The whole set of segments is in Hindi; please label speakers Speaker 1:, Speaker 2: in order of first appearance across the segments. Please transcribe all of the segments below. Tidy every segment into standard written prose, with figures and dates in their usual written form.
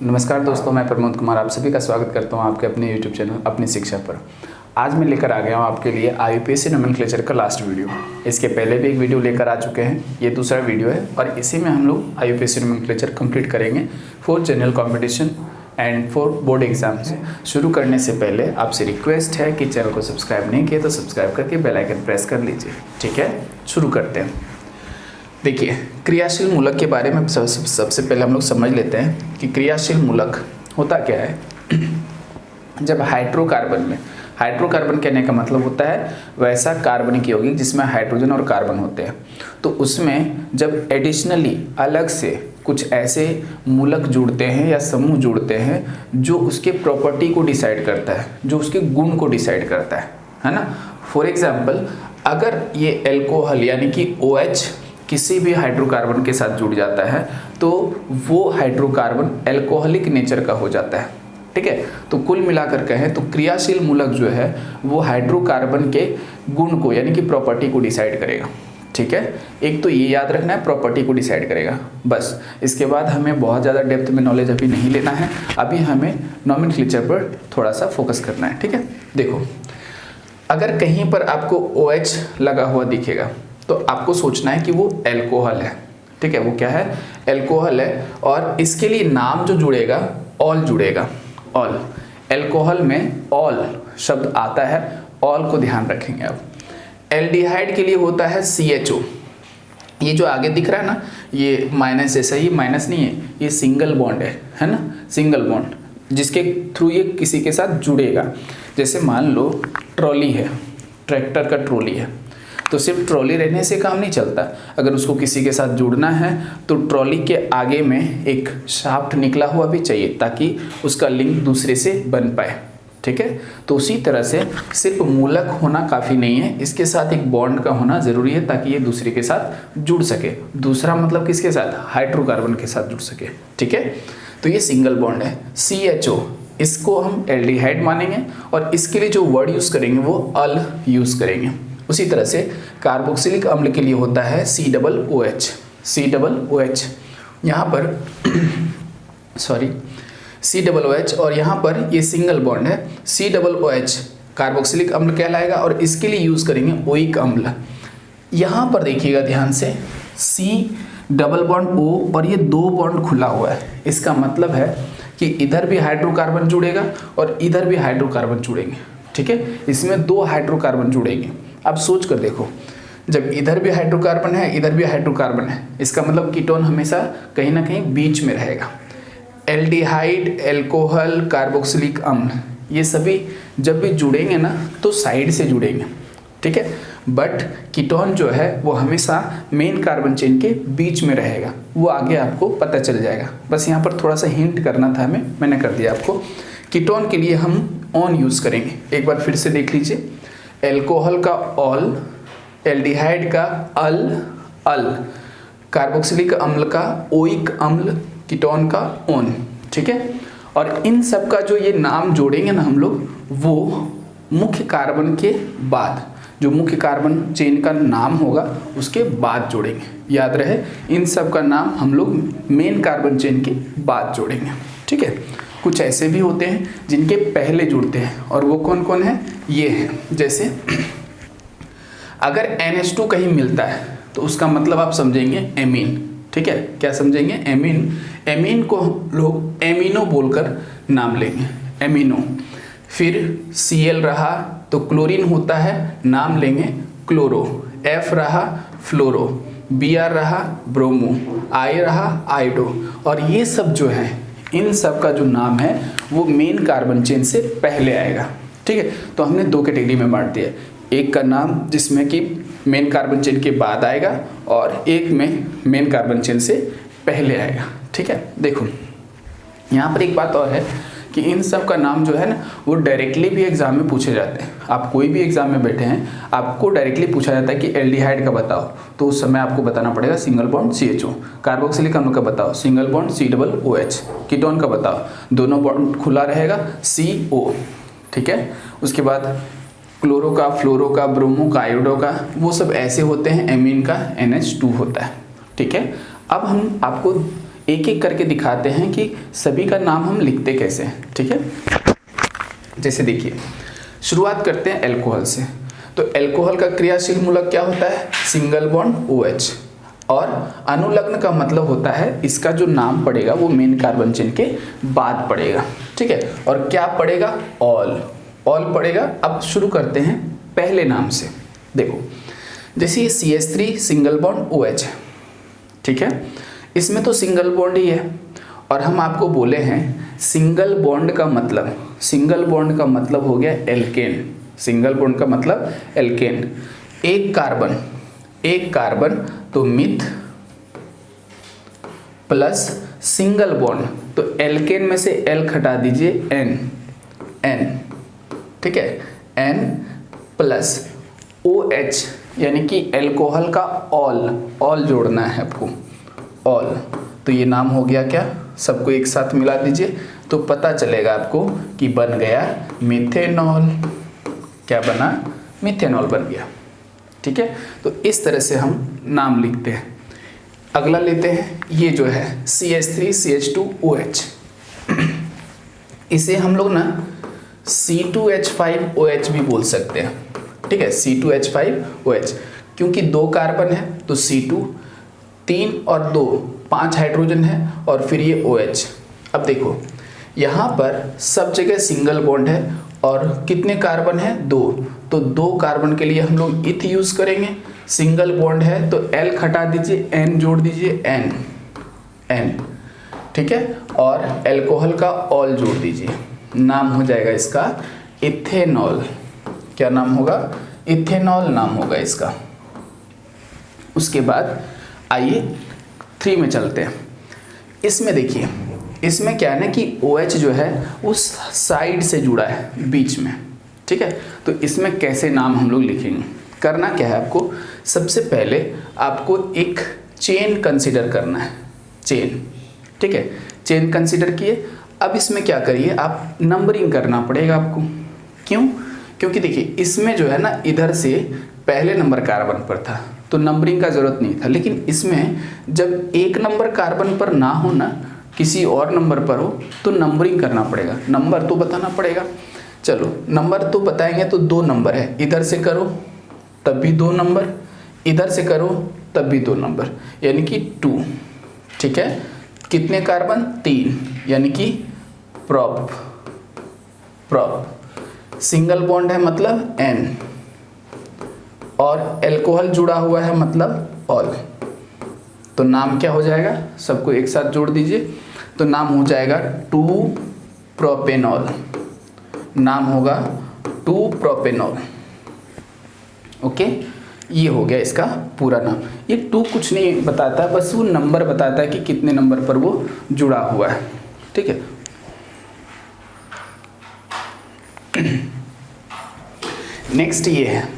Speaker 1: नमस्कार दोस्तों, मैं प्रमोद कुमार आप सभी का स्वागत करता हूं आपके अपने YouTube चैनल अपनी शिक्षा पर। आज मैं लेकर आ गया हूं आपके लिए IUPAC नोमेनक्लेचर का लास्ट वीडियो। इसके पहले भी एक वीडियो लेकर आ चुके हैं, ये दूसरा वीडियो है और इसी में हम लोग IUPAC नोमेनक्लेचर कंप्लीट करेंगे for general competition and for board exams. शुरू करने से पहले आपसे रिक्वेस्ट है कि चैनल को सब्सक्राइब नहीं किया तो सब्सक्राइब करके बेल आइकन प्रेस कर लीजिए। ठीक है, शुरू करते हैं। देखिए, क्रियाशील मूलक के बारे में सबसे पहले हम लोग समझ लेते हैं कि क्रियाशील मूलक होता क्या है। जब हाइड्रोकार्बन कहने का मतलब होता है वैसा कार्बनिक यौगिक जिसमें हाइड्रोजन और कार्बन होते हैं, तो उसमें जब एडिशनली अलग से कुछ ऐसे मूलक जुड़ते हैं या समूह जुड़ते हैं जो उसके प्रॉपर्टी को डिसाइड करता है, जो उसके गुण को डिसाइड करता है ना। फॉर एग्जाम्पल, अगर ये एल्कोहल यानी कि OH किसी भी हाइड्रोकार्बन के साथ जुड़ जाता है तो वो हाइड्रोकार्बन एल्कोहलिक नेचर का हो जाता है। ठीक है, तो कुल मिलाकर कहें तो क्रियाशील मूलक जो है वो हाइड्रोकार्बन के गुण को यानी कि प्रॉपर्टी को डिसाइड करेगा। ठीक है, एक तो ये याद रखना है, प्रॉपर्टी को डिसाइड करेगा बस। इसके बाद हमें बहुत ज़्यादा डेप्थ में नॉलेज अभी नहीं लेना है, अभी हमें नोमेनक्लेचर पर थोड़ा सा फोकस करना है। ठीक है, देखो, अगर कहीं पर आपको OH लगा हुआ दिखेगा तो आपको सोचना है कि वो एल्कोहल है। ठीक है, वो क्या है? एल्कोहल है। और इसके लिए नाम जो जुड़ेगा ऑल जुड़ेगा। ऑल, एल्कोहल में ऑल शब्द आता है, ऑल को ध्यान रखेंगे। अब एल्डिहाइड के लिए होता है CHO। ये जो आगे दिख रहा है ना, ये माइनस जैसा, ये माइनस नहीं है, ये सिंगल बॉन्ड है ना, सिंगल बॉन्ड जिसके थ्रू ये किसी के साथ जुड़ेगा। जैसे मान लो ट्रॉली है, ट्रैक्टर का ट्रॉली है, तो सिर्फ ट्रॉली रहने से काम नहीं चलता। अगर उसको किसी के साथ जुड़ना है तो ट्रॉली के आगे में एक शाफ्ट निकला हुआ भी चाहिए ताकि उसका लिंक दूसरे से बन पाए। ठीक है, तो उसी तरह से सिर्फ मूलक होना काफ़ी नहीं है, इसके साथ एक बॉन्ड का होना ज़रूरी है ताकि ये दूसरे के साथ जुड़ सके। दूसरा मतलब किसके साथ? हाइड्रोकार्बन के साथ जुड़ सके। ठीक है, तो ये सिंगल बॉन्ड है CHO, इसको हम एल्डिहाइड मानेंगे और इसके लिए जो वर्ड यूज़ करेंगे वो अल यूज़ करेंगे। उसी तरह से कार्बोक्सिलिक अम्ल के लिए होता है COOH। यहाँ पर COOH और यहाँ पर ये सिंगल बॉन्ड है COOH, कार्बोक्सिलिक अम्ल कहलाएगा और इसके लिए यूज़ करेंगे ओइक अम्ल। यहाँ पर देखिएगा ध्यान से, C+O और ये 2 बॉन्ड खुला हुआ है। इसका मतलब है कि इधर भी हाइड्रोकार्बन जुड़ेगा और इधर भी हाइड्रोकार्बन जुड़ेंगे। ठीक है, इसमें 2 हाइड्रोकार्बन जुड़ेंगे। अब सोच कर देखो, जब इधर भी हाइड्रोकार्बन है इधर भी हाइड्रोकार्बन है, इसका मतलब कीटोन हमेशा कहीं ना कहीं बीच में रहेगा। एल्डिहाइड, एल्कोहल, कार्बोक्सिलिक अम्ल ये सभी जब भी जुड़ेंगे ना तो साइड से जुड़ेंगे। ठीक है, बट कीटोन जो है वो हमेशा मेन कार्बन चेन के बीच में रहेगा। वो आगे आपको पता चल जाएगा, बस यहाँ पर थोड़ा सा हिंट करना था हमें, मैंने कर दिया आपको। कीटोन के लिए हम ऑन यूज़ करेंगे, एक बार फिर से देख लीजिए। एल्कोहल का ऑल, एल्डिहाइड का अल, कार्बोक्सिलिक अम्ल का ओइक अम्ल, कीटोन का ऑन। ठीक है, और इन सब का जो ये नाम जोड़ेंगे ना हम लोग, वो मुख्य कार्बन के बाद, जो मुख्य कार्बन चेन का नाम होगा उसके बाद जोड़ेंगे। याद रहे, इन सब का नाम हम लोग मेन कार्बन चेन के बाद जोड़ेंगे। ठीक है, कुछ ऐसे भी होते हैं जिनके पहले जुड़ते हैं और वो कौन कौन है? ये हैं। जैसे अगर NH2 कहीं मिलता है तो उसका मतलब आप समझेंगे एमीन। ठीक है, क्या समझेंगे? एमीन। एमीन को लोग एमिनो बोलकर नाम लेंगे, एमिनो। फिर Cl रहा तो क्लोरीन होता है, नाम लेंगे क्लोरो। F रहा फ्लोरो, Br रहा ब्रोमो, I रहा आयोडो। और ये सब जो है, इन सब का जो नाम है वो मेन कार्बन चेन से पहले आएगा। ठीक है, तो हमने 2 कैटेगरी में बांट दिया, एक का नाम जिसमें कि मेन कार्बन चेन के बाद आएगा और एक में मेन कार्बन चेन से पहले आएगा। ठीक है, देखो यहाँ पर एक बात और है कि इन सब का नाम जो है ना वो डायरेक्टली भी एग्जाम में पूछे जाते हैं। आप कोई भी एग्जाम में बैठे हैं, आपको डायरेक्टली पूछा जाता है कि एल्डिहाइड का बताओ, तो उस समय आपको बताना पड़ेगा सिंगल बॉन्ड CHO। कार्बोक्सिलिक अम्ल का बताओ, सिंगल बॉन्ड COOH। कीटोन का बताओ, दोनों बॉन्ड खुला रहेगा CO। ठीक है, उसके बाद क्लोरो का, फ्लोरो का, ब्रोमो का, आयोडो का, वो सब ऐसे होते हैं। एमीन का NH2 होता है। ठीक है, अब हम आपको एक एक करके दिखाते हैं कि सभी का नाम हम लिखते कैसे हैं, ठीक है। जैसे देखिए, शुरुआत करते हैं अल्कोहल से। तो अल्कोहल का क्रियाशील मूलक क्या होता है? Single bond OH। और अनुलग्न का मतलब होता है इसका जो नाम पड़ेगा वो मेन कार्बन चेन के बाद पड़ेगा, ठीक है। और क्या पड़ेगा? ऑल पड़ेगा। अब शुरू करते हैं पहले नाम से। देखो, जैसे ये CH3 सिंगल बॉन्ड OH है, ठीक है। इसमें तो सिंगल बॉन्ड ही है और हम आपको बोले हैं सिंगल बॉन्ड का मतलब हो गया एल्केन। सिंगल बॉन्ड का मतलब एल्केन। एक कार्बन तो मिथ प्लस सिंगल बॉन्ड, तो एल्केन में से L घटा दीजिए N, ठीक है। N प्लस OH यानी कि अल्कोहल का ऑल जोड़ना है आपको, ऑल। तो ये नाम हो गया क्या? सबको एक साथ मिला दीजिए तो पता चलेगा आपको कि बन गया मिथेनॉल। क्या बना? मिथेनॉल बन गया, ठीक है। तो इस तरह से हम नाम लिखते हैं। अगला लेते हैं, ये जो है CH3 CH2OH, इसे हम लोग ना C2H5OH भी बोल सकते हैं, ठीक है। C2H5OH क्योंकि 2 कार्बन है तो C2, 3 और 2 5 हाइड्रोजन है और फिर ये OH। अब देखो, यहाँ पर सब जगह सिंगल बॉन्ड है और कितने कार्बन है? 2। तो 2 कार्बन के लिए हम लोग इथ यूज करेंगे। सिंगल बॉन्ड है तो L घटा दीजिए, N जोड़ दीजिए N, ठीक है। और अल्कोहल का ऑल जोड़ दीजिए, नाम हो जाएगा इसका इथेनॉल। क्या नाम होगा? इथेनॉल नाम होगा इसका। उसके बाद आइए 3 में चलते हैं। इसमें देखिए, इसमें क्या है ना कि OH जो है उस साइड से जुड़ा है बीच में, ठीक है। तो इसमें कैसे नाम हम लोग लिखेंगे? करना क्या है आपको? सबसे पहले आपको एक चेन कंसीडर करना है, चेन, ठीक है। चेन कंसीडर किए। अब इसमें क्या करिए, आप नंबरिंग करना पड़ेगा आपको। क्यों? क्योंकि देखिए, इसमें जो है ना इधर से पहले नंबर कार्बन पर था तो नंबरिंग का जरूरत नहीं था, लेकिन इसमें जब एक नंबर कार्बन पर ना हो ना, किसी और नंबर पर हो, तो नंबरिंग करना पड़ेगा, नंबर तो बताना पड़ेगा। चलो, नंबर तो बताएंगे तो 2 नंबर है, इधर से करो तब भी 2 नंबर, इधर से करो तब भी 2 नंबर, यानी कि 2, ठीक है। कितने कार्बन? 3, यानी कि प्रोप। सिंगल बॉन्ड है मतलब N, और अल्कोहल जुड़ा हुआ है मतलब ऑल। तो नाम क्या हो जाएगा? सबको एक साथ जोड़ दीजिए तो नाम हो जाएगा 2 प्रोपेनॉल। नाम होगा 2 प्रोपेनॉल। ओके, ये हो गया इसका पूरा नाम। ये 2 कुछ नहीं बताता, बस वो नंबर बताता है कि कितने नंबर पर वो जुड़ा हुआ है, ठीक है। नेक्स्ट ये है,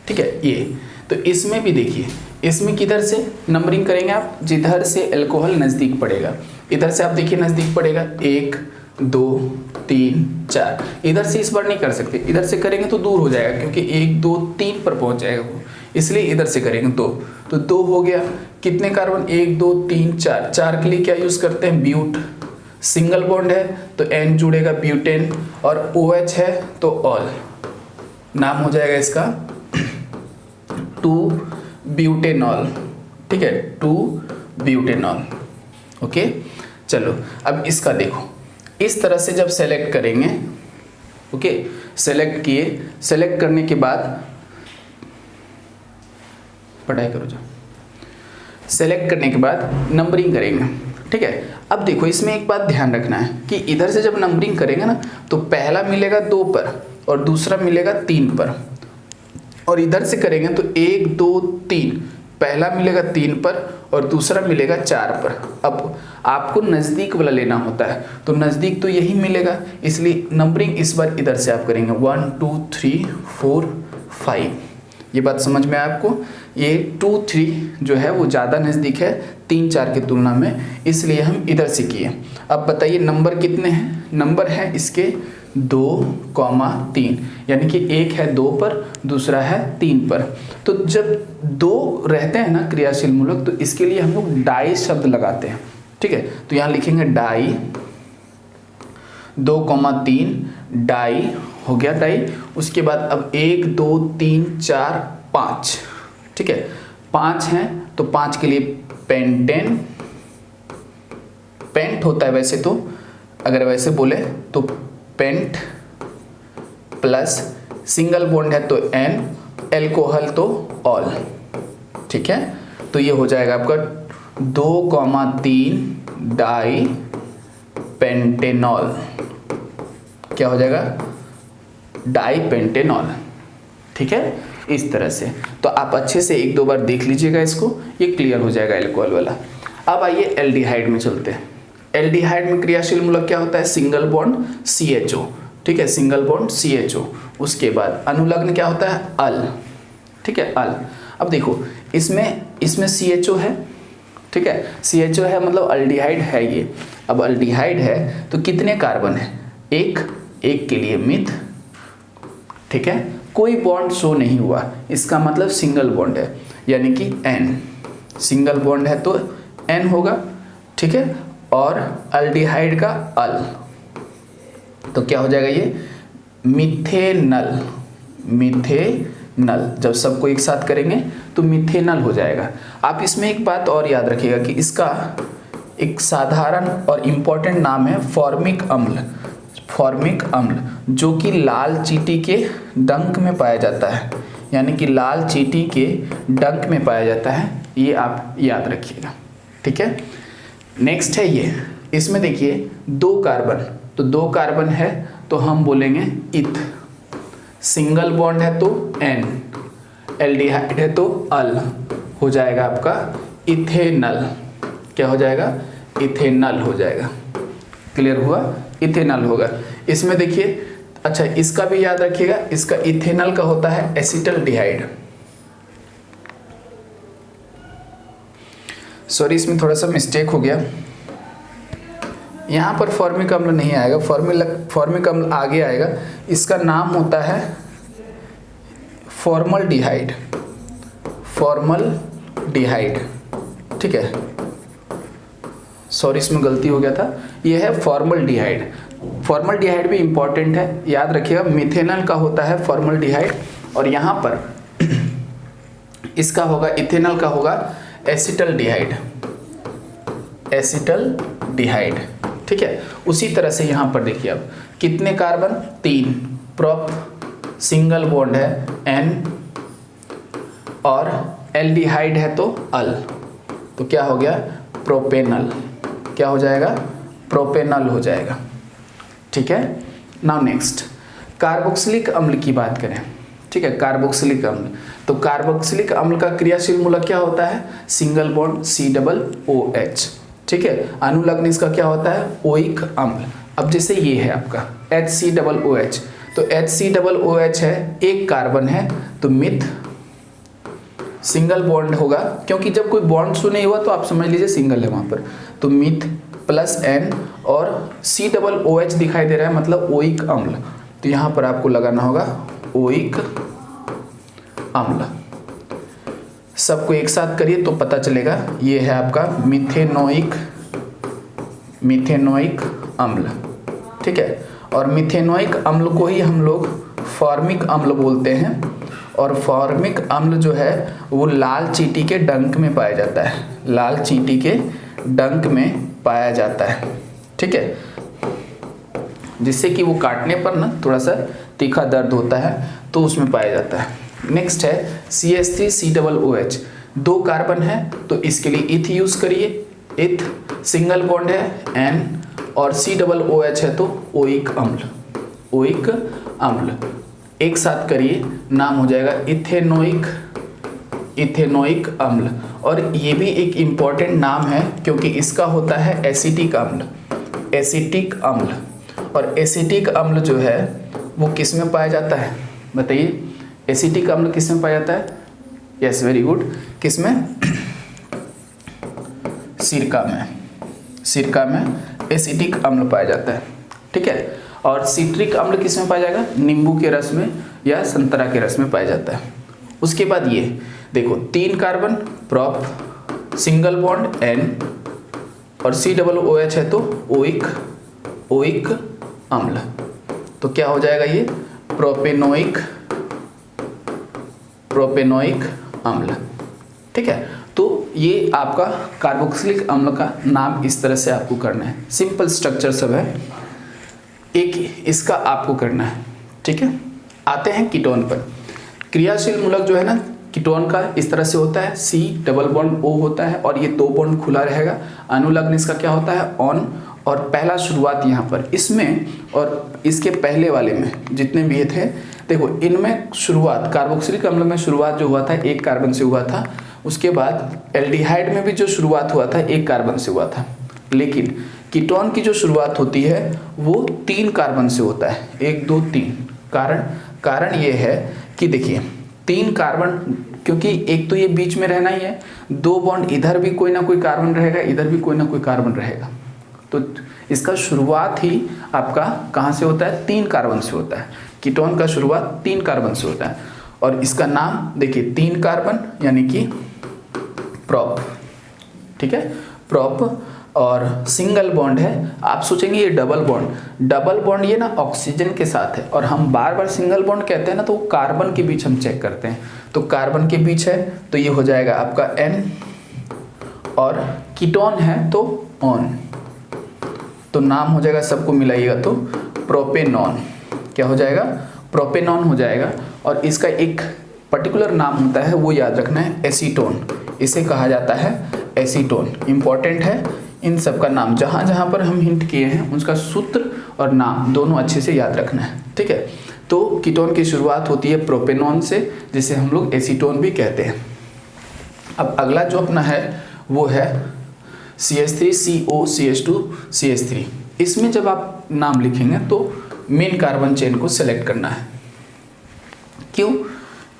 Speaker 1: ठीक है। ये तो इसमें भी देखिए, इसमें किधर से नंबरिंग करेंगे आप? जिधर से अल्कोहल नज़दीक पड़ेगा, इधर से आप देखिए नज़दीक पड़ेगा 1 2 3 4। इधर से इस बार नहीं कर सकते, इधर से करेंगे तो दूर हो जाएगा क्योंकि 1 2 3 पर पहुंच जाएगा वो, इसलिए इधर से करेंगे 2। तो 2 हो गया। कितने कार्बन? 1 2 3 4। 4 के लिए क्या यूज़ करते हैं? ब्यूट। सिंगल बॉन्ड है तो N जुड़ेगा ब्यूटेन, और OH है तो ऑल। नाम हो जाएगा इसका 2 ब्यूटेनॉल, ठीक है, 2 ब्यूटेनॉल। ओके, चलो अब इसका देखो, इस तरह से जब सेलेक्ट करेंगे, ओके, सेलेक्ट किए, सेलेक्ट करने के बाद पढ़ाई करो जाओ, सेलेक्ट करने के बाद नंबरिंग करेंगे, ठीक है। अब देखो, इसमें एक बात ध्यान रखना है कि इधर से जब नंबरिंग करेंगे ना तो पहला मिलेगा 2 पर और दूसरा मिलेगा 3 पर, और इधर से करेंगे तो 1 2 3, पहला मिलेगा 3 पर और दूसरा मिलेगा 4 पर। अब आपको नज़दीक वाला लेना होता है तो नज़दीक तो यही मिलेगा, इसलिए नंबरिंग इस बार इधर से आप करेंगे 1 2 3 4 5। ये बात समझ में आया आपको? ये 2 3 जो है वो ज़्यादा नज़दीक है 3 4 की तुलना में, इसलिए हम इधर से किए। अब बताइए नंबर कितने हैं? नंबर है इसके 2, 3, यानी कि एक है 2 पर, दूसरा है 3 पर। तो जब 2 रहते हैं ना क्रियाशील मूलक, तो इसके लिए हम लोग डाई शब्द लगाते हैं, ठीक है। तो यहाँ लिखेंगे डाई, 2,3 डाई हो गया डाई। उसके बाद अब 1 2 3 4 5, ठीक है, 5 हैं तो 5 के लिए पेंटेन, पेंट होता है वैसे तो, अगर वैसे बोले तो पेंट प्लस सिंगल बॉन्ड है तो एन, एल्कोहल तो ऑल, ठीक है। तो ये हो जाएगा आपका 2,3 डाई पेंटेनॉल, क्या हो जाएगा, डाई पेंटेनॉल, ठीक है, इस तरह से। तो आप अच्छे से 1-2 बार देख लीजिएगा इसको, ये क्लियर हो जाएगा एल्कोहल वाला। अब आइए एल्डिहाइड में चलते हैं। एल्डिहाइड में क्रियाशील मूलक क्या होता है, सिंगल बॉन्ड CHO, ठीक है, सिंगल बॉन्ड CHO। उसके बाद अनुलग्न क्या होता है, अल, ठीक है, अल। अब देखो इसमें CHO है, ठीक है, CHO है मतलब अल्डिहाइड है ये। अब अल्डिहाइड है तो कितने कार्बन है, एक के लिए मिथ, ठीक है, कोई बॉन्ड शो नहीं हुआ, इसका मतलब सिंगल बॉन्ड है, यानी कि N, सिंगल बॉन्ड है तो N होगा, ठीक है। और अल्डिहाइड का अल, तो क्या हो जाएगा ये मिथेनल, मिथेनल। जब सबको एक साथ करेंगे तो मिथेनल हो जाएगा। आप इसमें एक बात और याद रखिएगा कि इसका एक साधारण और इम्पोर्टेंट नाम है फॉर्मिक अम्ल, फॉर्मिक अम्ल, जो कि लाल चींटी के डंक में पाया जाता है, यानी कि लाल चींटी के डंक में पाया जाता है, ये आप याद रखिएगा, ठीक है। नेक्स्ट है ये, इसमें देखिए 2 कार्बन, तो 2 कार्बन है तो हम बोलेंगे इथ, सिंगल बॉन्ड है तो N, एल्डिहाइड है तो अल, हो जाएगा आपका इथेनल, क्या हो जाएगा, इथेनल हो जाएगा, क्लियर हुआ, इथेनल होगा। इसमें देखिए, अच्छा इसका भी याद रखिएगा, इसका इथेनल का होता है एसिटल्डिहाइड, सॉरी इसमें थोड़ा सा मिस्टेक हो गया, यहाँ पर फॉर्मिक अम्ल नहीं आएगा, फॉर्मिक अम्ल आगे आएगा। इसका नाम होता है फॉर्मल्डिहाइड, फॉर्मल्डिहाइड, ठीक है, सॉरी इसमें गलती हो गया था, ये है फॉर्मल्डिहाइड। फॉर्मल्डिहाइड भी इंपॉर्टेंट है, याद रखिएगा, मिथेनल का होता है फॉर्मल्डिहाइड, और यहाँ पर इसका होगा, इथेनल का होगा एसिटल्डिहाइड, एसिटल्डिहाइड, ठीक है। उसी तरह से यहाँ पर देखिए अब कितने कार्बन, 3, प्रोप, सिंगल बॉन्ड है N, और एल्डिहाइड है तो अल, तो क्या हो गया, प्रोपेनल, क्या हो जाएगा, प्रोपेनल हो जाएगा, ठीक है। नाउ नेक्स्ट कार्बोक्सिलिक अम्ल की बात करें, ठीक है, कार्बोक्सिलिक अम्ल। तो कार्बोक्सिलिक अम्ल का क्रियाशील मूलक क्या होता है, सिंगल बॉन्ड COOH, ठीक है। अनुलग्न इसका क्या होता है, ओइक अम्ल। अब जैसे ये है आपका HCOOH, तो HCOOH है, एक कार्बन है तो मिथ, सिंगल बॉन्ड होगा, क्योंकि जब कोई बॉन्ड शो नहीं हुआ तो आप समझ लीजिए सिंगल है वहां पर, तो मिथ प्लस N, और COOH दिखाई दे रहा है मतलब ओइक अम्ल, तो यहाँ पर आपको लगाना होगा ओइक अम्ल। सबको एक साथ करिए तो पता चलेगा, ये है आपका मिथेनोइक अम्ल, ठीक है। और मिथेनोइक अम्ल को ही हम लोग फॉर्मिक अम्ल बोलते हैं, और फॉर्मिक अम्ल जो है वो लाल चींटी के डंक में पाया जाता है, लाल चींटी के डंक में पाया जाता है, ठीक है, जिससे कि वो काटने पर ना थोड़ा सा तीखा दर्द होता है, तो उसमें पाया जाता है। नेक्स्ट है CH3COOH, 2 कार्बन है तो इसके लिए इथ यूज करिए, इथ, सिंगल बॉन्ड है N, और COOH है तो ओइक अम्ल, ओइक अम्ल, एक साथ करिए, नाम हो जाएगा इथेनोइक अम्ल। और ये भी एक इम्पॉर्टेंट नाम है क्योंकि इसका होता है एसिटिक अम्ल, एसिटिक अम्ल। और एसिटिक अम्ल जो है वो किस में पाया जाता है, बताइए, एसिटिक अम्ल किस में पाया जाता है, यस वेरी गुड, किस में, सिरका में, सिरका में एसिटिक अम्ल पाया जाता है, ठीक है। और सिट्रिक अम्ल किस में पाया जाएगा, नींबू के रस में या संतरा के रस में पाया जाता है। उसके बाद ये देखो 3 carbon, prop, single bond N, और COOH है तो ओइक अम्ल। तो क्या हो जाएगा ये प्रोपेनोइक अम्ल। ठीक है, तो ये आपका कार्बोक्सिलिक अम्ल का नाम इस तरह से आपको करना है। सिंपल स्ट्रक्चर सब है, एक इसका आपको करना है। ठीक है, आते हैं कीटोन पर। क्रियाशील मूलक जो है ना कीटोन का इस तरह से होता है, C डबल बॉन्ड O होता है और ये 2 बॉन्ड खुला रहेगा। अनुलग्न इसका क्या होता है ऑन, और पहला शुरुआत यहाँ पर इसमें और इसके पहले वाले में जितने भी ये थे, देखो इनमें शुरुआत कार्बोक्सिलिक अम्ल में शुरुआत जो हुआ था 1 कार्बन से हुआ था, उसके बाद एल्डिहाइड में भी जो शुरुआत हुआ था 1 कार्बन से हुआ था, लेकिन कीटोन की जो शुरुआत होती है वो 3 कार्बन से होता है, 1 2 3। कारण ये है कि देखिए 3 कार्बन, क्योंकि एक तो ये बीच में रहना ही है, 2 बॉन्ड इधर भी कोई ना कोई कार्बन रहेगा, इधर भी कोई ना कोई कार्बन रहेगा, तो इसका शुरुआत ही आपका कहाँ से होता है 3 कार्बन से होता है। कीटोन का शुरुआत 3 कार्बन से होता है और इसका नाम देखिए 3 कार्बन यानी कि प्रोप। ठीक है, प्रोप। और सिंगल बॉन्ड है, आप सोचेंगे ये डबल बॉन्ड ये ना ऑक्सीजन के साथ है, और हम बार बार सिंगल बॉन्ड कहते हैं ना तो कार्बन के बीच हम चेक करते हैं, तो कार्बन के बीच है तो ये हो जाएगा आपका N, और कीटोन है तो ऑन, तो नाम हो जाएगा, सबको मिलाइएगा तो प्रोपेनॉन। क्या हो जाएगा प्रोपेनॉन हो जाएगा। और इसका एक पर्टिकुलर नाम होता है, वो याद रखना है एसीटोन, इसे कहा जाता है एसीटोन। इंपॉर्टेंट है इन सब का नाम, जहाँ जहाँ पर हम हिंट किए हैं उसका सूत्र और नाम दोनों अच्छे से याद रखना है। ठीक है, तो कीटोन की शुरुआत होती है प्रोपेनॉन से, जिसे हम लोग एसीटोन भी कहते हैं। अब अगला जो अपना है वो है CH3COCH2CH3। इसमें जब आप नाम लिखेंगे तो मेन कार्बन चेन को सेलेक्ट करना है। क्यों?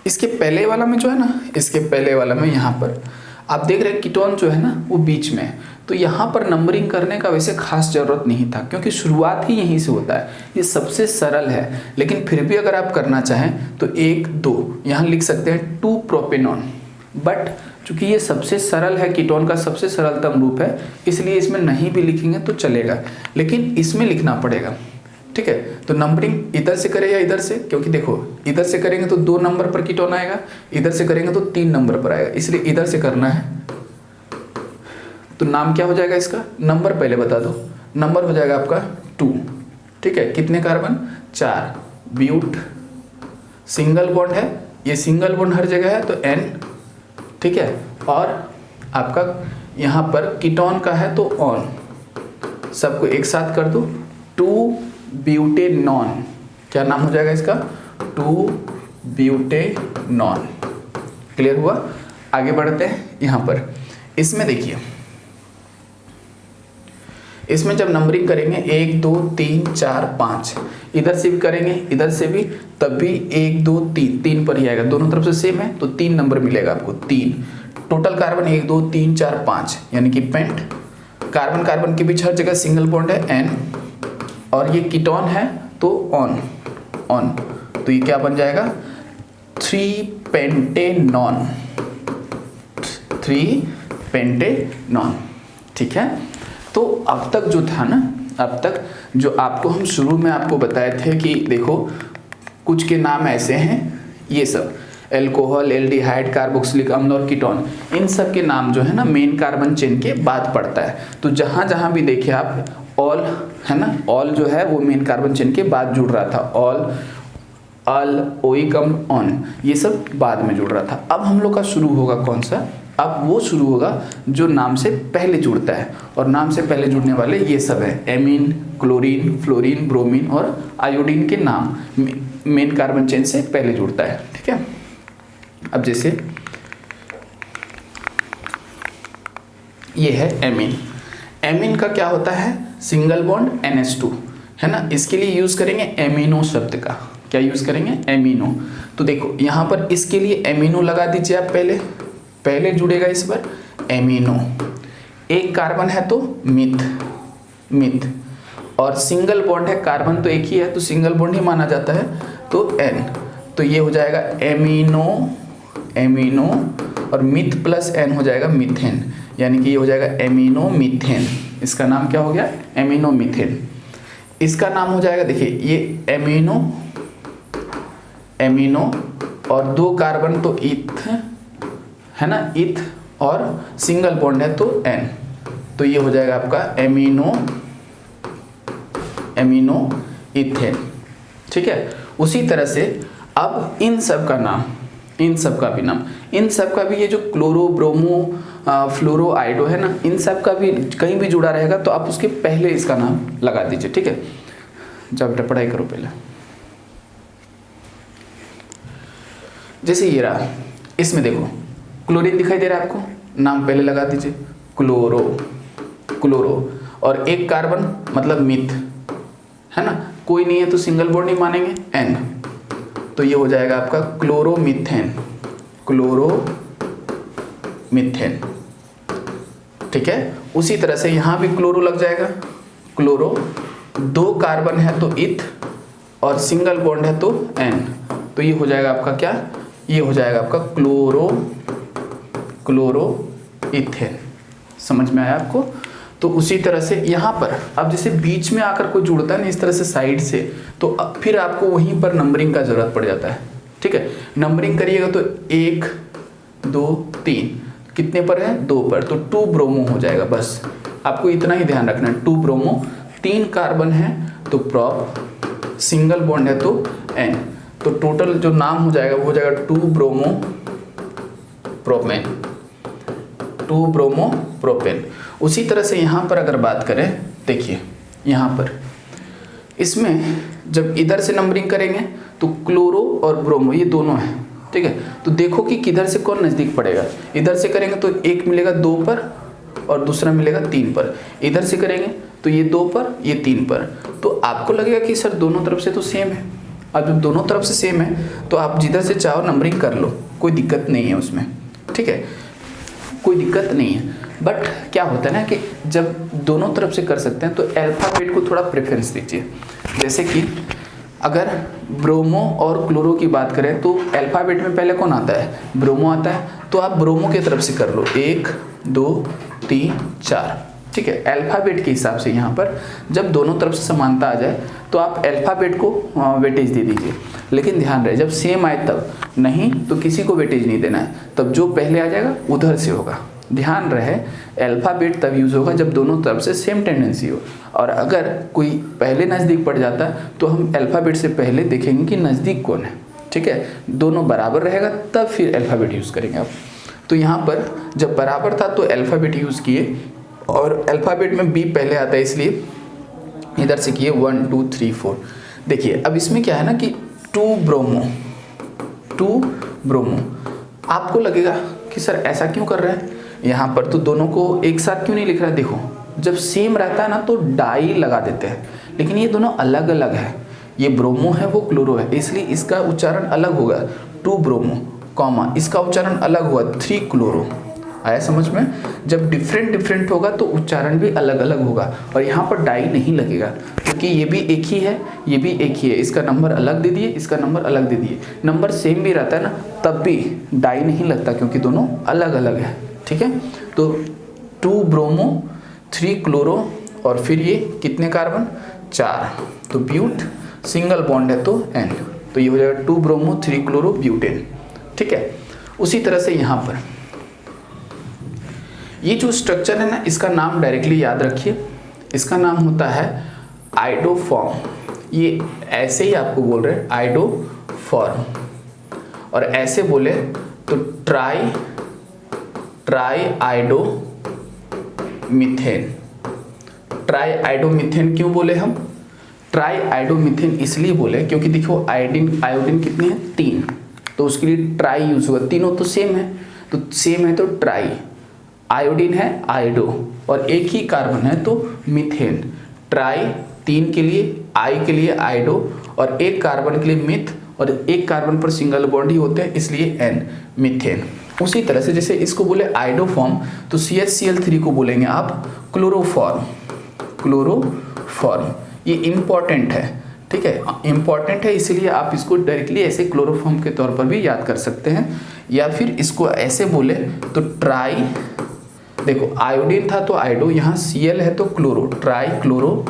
Speaker 1: इसके पहले वाला में जो है ना, इसके पहले वाला में यहाँ पर आप देख रहे हैं कीटोन जो है ना वो बीच में है, तो यहाँ पर नंबरिंग करने का वैसे खास जरूरत नहीं था, क्योंकि शुरुआत ही यहीं से होता है, ये सबसे सरल है। लेकिन फिर भी अगर आप करना चाहें तो 1 2 यहाँ लिख सकते हैं 2 प्रोपेनॉन, बट चूंकि ये सबसे सरल है, कीटोन का सबसे सरलतम रूप है, इसलिए इसमें नहीं भी लिखेंगे तो चलेगा, लेकिन इसमें लिखना पड़ेगा। ठीक है, तो नंबरिंग इधर से करें या इधर से, क्योंकि देखो इधर से करेंगे तो 2 नंबर पर कीटोन आएगा, इधर से करेंगे तो 3 नंबर पर आएगा, इसलिए इधर से करना है। तो नाम क्या हो जाएगा इसका, नंबर पहले बता दो, नंबर हो जाएगा आपका 2। ठीक है, कितने कार्बन 4, ब्यूट सिंगल बॉन्ड है, ये सिंगल बॉन्ड हर जगह है तो N। ठीक है, और आपका यहाँ पर कीटोन का है तो ऑन, सबको एक साथ कर दो 2 ब्यूटेनॉन। क्या नाम हो जाएगा इसका 2 ब्यूटेनॉन। क्लियर हुआ? आगे बढ़ते हैं। यहाँ पर इसमें देखिए, इसमें जब नंबरिंग करेंगे 1 2 3 4 5, इधर से भी करेंगे इधर से भी, तब भी 1 2 3 पर ही आएगा, दोनों तरफ से सेम है तो 3 नंबर मिलेगा आपको 3। टोटल कार्बन 1 2 3 4 5 यानी कि पेंट। कार्बन कार्बन के बीच हर जगह सिंगल बॉन्ड है N, और ये कीटोन है तो ऑन, तो ये क्या बन जाएगा 3 पेंटेनॉन। ठीक है, तो अब तक जो था ना, अब तक जो आपको हम शुरू में आपको बताए थे कि देखो कुछ के नाम ऐसे हैं, ये सब एल्कोहल, एल्डिहाइड, कार्बोक्सिलिक अम्ल और कीटोन, इन सब के नाम जो है ना मेन कार्बन चेन के बाद पड़ता है। तो जहाँ जहाँ भी देखिए आप ऑल है ना, ऑल जो है वो मेन कार्बन चेन के बाद जुड़ रहा था, ऑल, अल, ओइक अम्ल, ऑन, ये सब बाद में जुड़ रहा था। अब हम लोग का शुरू होगा कौन सा, अब वो शुरू होगा जो नाम से पहले जुड़ता है, और नाम से पहले जुड़ने वाले ये सब है एमीन, क्लोरीन, फ्लोरीन, ब्रोमीन और आयोडीन के नाम मेन कार्बन चेन से पहले जुड़ता है। ठीक है, अब जैसे ये है एमीन। एमीन का क्या होता है, सिंगल बॉन्ड NH2 है ना, इसके लिए यूज करेंगे एमिनो शब्द का। क्या यूज करेंगे, एमिनो। तो देखो यहाँ पर इसके लिए एमिनो लगा दीजिए आप, पहले जुड़ेगा इस पर एमिनो। एक कार्बन है तो मिथ, और सिंगल बॉन्ड है, कार्बन तो एक ही है तो सिंगल बॉन्ड ही माना जाता है तो N, तो ये हो जाएगा एमिनो और मिथ प्लस N हो जाएगा मीथेन, यानी कि ये हो जाएगा एमिनो मीथेन। इसका नाम क्या हो गया, एमिनो मीथेन। इसका नाम हो जाएगा, देखिए ये एमिनो और 2 कार्बन तो इथ है ना, इथ और सिंगल बॉन्ड है तो N, तो ये हो जाएगा आपका एमिनो इथेन। ठीक है। उसी तरह से अब इन सब का नाम, इन सब का भी नाम, इन सब का भी ये जो क्लोरो ब्रोमो फ्लोरो आइडो है ना, इन सब का भी कहीं भी जुड़ा रहेगा तो आप उसके पहले इसका नाम लगा दीजिए। ठीक है, जब बेटा पढ़ाई करो पहले। जैसे ये रहा, इसमें देखो क्लोरीन दिखाई दे रहा है आपको, नाम पहले लगा दीजिए क्लोरो, और 1 कार्बन मतलब मिथ है ना, कोई नहीं है तो सिंगल बॉन्ड नहीं मानेंगे N, तो ये हो जाएगा आपका क्लोरोमीथेन। ठीक है। उसी तरह से यहां भी क्लोरो लग जाएगा, क्लोरो 2 कार्बन है तो इथ और सिंगल बॉन्ड है तो N, तो ये हो जाएगा आपका क्या, ये हो जाएगा आपका क्लोरोइथेन। समझ में आया आपको। तो उसी तरह से यहाँ पर अब जैसे बीच में आकर कोई जुड़ता है ना इस तरह से साइड से, तो फिर आपको वहीं पर नंबरिंग का जरूरत पड़ जाता है। ठीक है, नंबरिंग करिएगा तो 1 2 3, कितने पर है, 2 पर, तो 2 ब्रोमो हो जाएगा। बस आपको इतना ही ध्यान रखना है, 2 ब्रोमो, 3 कार्बन है तो प्रोप, सिंगल बॉन्ड है तो N, तो टोटल जो नाम हो जाएगा वो हो जाएगा 2 ब्रोमो प्रोपेन। उसी तरह से यहाँ पर अगर बात करें, देखिए यहाँ पर इसमें जब इधर से नंबरिंग करेंगे तो क्लोरो और ब्रोमो ये दोनों हैं। ठीक है, तो देखो कि किधर से कौन नज़दीक पड़ेगा। इधर से करेंगे तो एक मिलेगा 2 पर और दूसरा मिलेगा 3 पर, इधर से करेंगे तो ये 2 पर ये 3 पर, तो आपको लगेगा कि सर दोनों तरफ से तो सेम है। अब जब दोनों तरफ से सेम है तो आप जिधर से चाहो नंबरिंग कर लो, कोई दिक्कत नहीं है उसमें। ठीक है, कोई दिक्कत नहीं है। बट क्या होता है ना कि जब दोनों तरफ से कर सकते हैं तो अल्फ़ाबेट को थोड़ा प्रेफरेंस दीजिए। जैसे कि अगर ब्रोमो और क्लोरो की बात करें तो अल्फ़ाबेट में पहले कौन आता है, ब्रोमो आता है, तो आप ब्रोमो की तरफ से कर लो 1 2 3 4। ठीक है, अल्फ़ाबेट के हिसाब से यहाँ पर जब दोनों तरफ से समानता आ जाए तो आप अल्फ़ाबेट को वेटेज दे दीजिए। लेकिन ध्यान रहे जब सेम आए तब, नहीं तो किसी को वेटेज नहीं देना है, तब जो पहले आ जाएगा उधर से होगा। ध्यान रहे अल्फ़ाबेट तब यूज़ होगा जब दोनों तरफ से सेम टेंडेंसी हो, और अगर कोई पहले नज़दीक पड़ जाता है तो हम अल्फ़ाबेट से पहले देखेंगे कि नज़दीक कौन है। ठीक है, दोनों बराबर रहेगा तब फिर अल्फ़ाबेट यूज़ करेंगे आप। तो यहाँ पर जब बराबर था तो अल्फ़ाबेट यूज़ किए, और अल्फ़ाबेट में बी पहले आता है इसलिए इधर से किए 1 2 3 4। देखिए अब इसमें क्या है ना कि 2 ब्रोमो, आपको लगेगा कि सर ऐसा क्यों कर रहे हैं, यहाँ पर तो दोनों को एक साथ क्यों नहीं लिख रहा है। देखो जब सेम रहता है ना तो डाई लगा देते हैं, लेकिन ये दोनों अलग अलग है, ये ब्रोमो है वो क्लोरो है, इसलिए इसका उच्चारण अलग होगा 2 ब्रोमो कॉमा, इसका उच्चारण अलग हुआ 3 क्लोरो। आया समझ में। जब डिफरेंट होगा तो उच्चारण भी अलग अलग होगा, और यहाँ पर डाई नहीं लगेगा क्योंकि ये भी एक ही है ये भी एक ही है, इसका नंबर अलग दे दिए इसका नंबर अलग दे दिए। नंबर सेम भी रहता है ना तब भी डाई नहीं लगता क्योंकि दोनों अलग अलग है। ठीक है, तो 2 ब्रोमो 3 क्लोरो और फिर ये कितने कार्बन 4, तो ब्यूट, सिंगल बॉन्ड है तो N, तो ये हो जाएगा 2 ब्रोमो 3 क्लोरो ब्यूटेन। ठीक है, उसी तरह से यहाँ पर ये जो स्ट्रक्चर है ना इसका नाम डायरेक्टली याद रखिए, इसका नाम होता है आइडोफॉर्म। ये ऐसे ही आपको बोल रहे हैं आइडोफॉर्म, और ऐसे बोले तो ट्राई आइडोमीथेन। ट्राई आइडोमीथेन क्यों बोले हम, ट्राई आइडोमीथेन इसलिए बोले क्योंकि देखो आयोडीन कितने हैं 3, तो उसके लिए ट्राई यूज होगा, तीनों तो सेम है तो ट्राई, आयोडीन है आइडो और एक ही कार्बन है तो मीथेन। ट्राई 3 के लिए, आई के लिए आइडो, और एक कार्बन के लिए मिथ, और एक कार्बन पर सिंगल बॉन्ड ही होते हैं इसलिए N, मीथेन। उसी तरह से जैसे इसको बोले आइडोफॉर्म तो CH-Cl3 को बोलेंगे आप क्लोरोफॉर्म। ये इम्पॉर्टेंट है। ठीक है, इम्पॉर्टेंट है इसीलिए आप इसको डायरेक्टली ऐसे क्लोरोफॉर्म के तौर पर भी याद कर सकते हैं, या फिर इसको ऐसे बोले तो ट्राई, देखो आयोडीन था तो आयोडो, यहाँ Cl है तो chloro, try chloro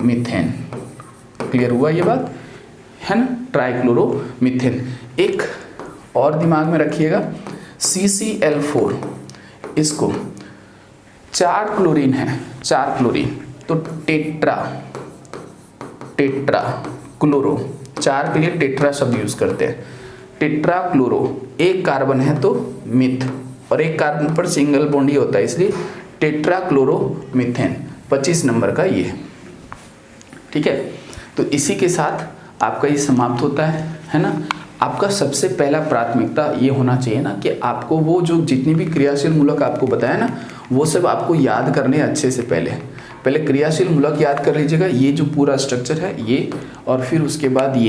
Speaker 1: methane. Clear हुआ ये बात है ना, ट्राई क्लोरो मीथेन। एक और दिमाग में रखिएगा, CCl4, इसको 4 क्लोरीन है, 4 क्लोरीन तो टेट्रा क्लोरो, 4 के लिए टेट्रा शब्द यूज करते हैं, टेट्रा क्लोरो। एक कार्बन है तो मिथ, और एक कार्बन पर सिंगल बॉन्ड ही होता है, इसलिए टेट्रा क्लोरो मीथेन 25 नंबर का ये। ठीक है, तो इसी के साथ आपका ये समाप्त होता है ना। आपका सबसे पहला प्राथमिकता ये होना चाहिए ना कि आपको वो जो जितनी भी क्रियाशील मूलक आपको बताया ना, वो सब आपको याद करने अच्छे से पहले क्रियाशील मूलक याद कर लीजिएगा, ये जो पूरा स्ट्रक्चर है ये, और फिर उसके बाद ये।